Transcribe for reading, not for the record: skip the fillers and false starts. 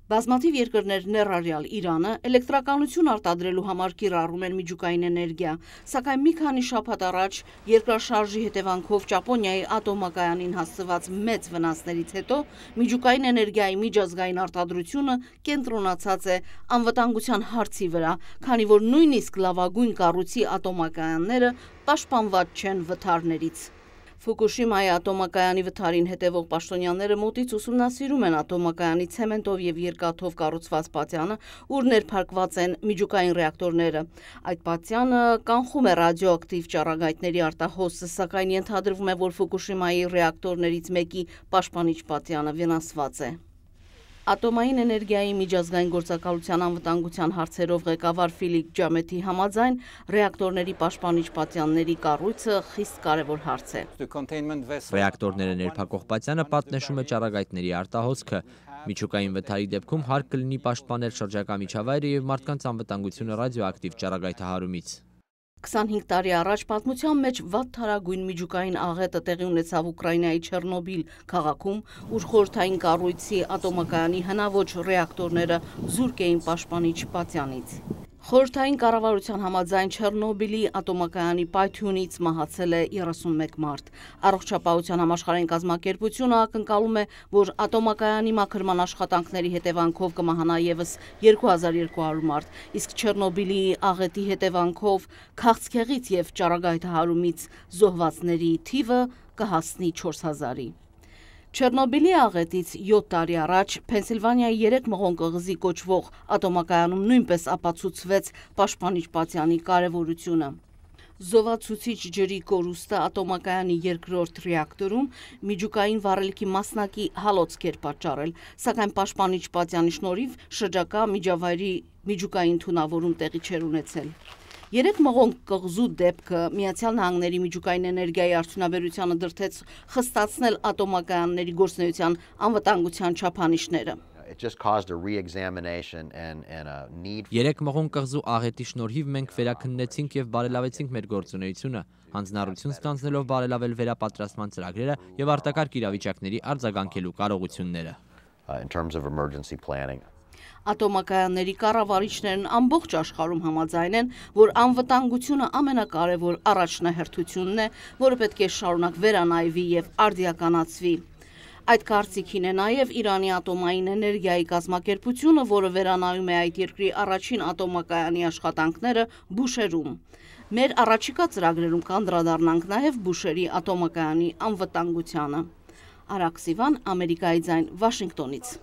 Բազմաթիվ երկրներ ներառյալ Իրանը էլեկտրականություն արտադրելու համար կիրառում են միջուկային էներգիա, սակայն մի քանի շաբաթ առաջ երկրաշարժի հետևանքով Ճապոնիայի ատոմակայանին հասցված մեծ վնասներից հետո միջուկային էներգիայի միջազգային արտադրությունը կենտրոնացած է անվտանգության հարցի վրա, քանի որ նույնիսկ լավագույն կառույցի ատոմակայանները պաշտպանված չեն վթարներից։ Ֆուկուշիմայի ատոմակայանի վթարին հետևող պաշտոնյաները մոտից ուսումնասիրում են ատոմակայանի ցեմենտով եւ երկաթով կառուցված պատյանը, ուր ներփակված են միջուկային ռեակտորները։ Այդ պատյանը կանխում է ռադիոակտիվ ճառագայթների արտահոսը, սակայն ենթադրվում է, որ Ֆուկուշիմայի ռեակտորներից մեկի պաշտպանիչ պատյանը վնասված է։ Ատոմային էներգիայի միջազգային գործակալության անվտանգության հարցերով ղեկավար Ֆիլիպ Ջամեթի համաձայն ռեակտորների պաշտպանիչ պատյանների կառույցը խիստ կարևոր հարց է։ Ռեակտորները ներփակող պատյանը պատնեշում է ճառագայթների արտահոսքը։ Միջուկային վթարի դեպքում հարկ կլինի պաշտպանել շրջակա միջավայրը եւ մարդկանց անվտանգությունը ռադիոակտիվ ճառագայթահարումից։ 25 տարի առաջ պատմության մեջ վատթարագույն միջուկային աղետը տեղի ունեցավ Ուկրաինայի Չեռնոբիլ քաղաքում, ուր խորհրդային կառույցի ատոմակայանի հնաոճ ռեակտորները զուրկ էին պաշտպանիչ պատյանից։ Խորհրդային կառավարության համաձայն Չեռնոբիլի ատոմակայանի պայթյունից մահացել է 31 մարդ։ Առողջապահության համաշխարհային կազմակերպությունը ակնկալում է, որ ատոմակայանի մաքրման աշխատանքների հետևանքով կմահանա եւս 2200 մարդ, իսկ Չեռնոբիլի աղետի հետևանքով քաղցկեղից եւ ճառագայթահարումից զոհվածների թիվը կհասնի 4000-ի։ Չեռնոբիլի աղետից 7 տարի առաջ Փենսիլվանիայի 3 մղոն կղզի կոչվող ատոմակայանում նույնպես ապացուցվեց պաշտպանիչ պատյանի կարևորությունը։ Զովացուցիչ ջրի կորուստը ատոմակայանի երկրորդ ռեակտորում միջուկային վառելիքի մասնակի հալոցք էր պատճառել, սակայն պաշտպանիչ պատյանի շնորհիվ շրջակա միջավայրի միջուկային թունավորում տեղի չէր ունեցել։ 3 մղոն կղզու դեպքը Միացյալ Նահանգների միջուկային էներգիայի արդյունաբերությանը դրդեց խստացնել ատոմակայանների գործունեության անվտանգության չափանիշները։ Երեք մղոն կղզու աղետի շնորհիվ մենք վերաքննեցինք եւ բարելավեցինք մեր գործունեությունը, հանձնառություն ստանձնելով բարելավել վերապատրաստման ծրագրերը եւ արտակարգ իրավիճակների արձագանքելու կարողությունները։ Ատոմակայանների կառավարիչներն ամբողջ աշխարհում համաձայն են, որ անվտանգությունը ամենակարևոր առաջնահերթությունն է, որը պետք է շարունակ վերանայվի եւ արդիականացվի։ Այդ կարծիքին է նաեւ Իրանի ատոմային էներգիայի կազմակերպությունը, որը վերանայում է այդ երկրի առաջին ատոմակայանի աշխատանքները Բուշերում։ Մեր առաջիկա ծրագրերում կանդրադառնանք նաեւ Բուշերի ատոմակայանի անվտանգությանը։ Արաքսիվան, Ամերիկայի ձայն, Վաշինգտոնից։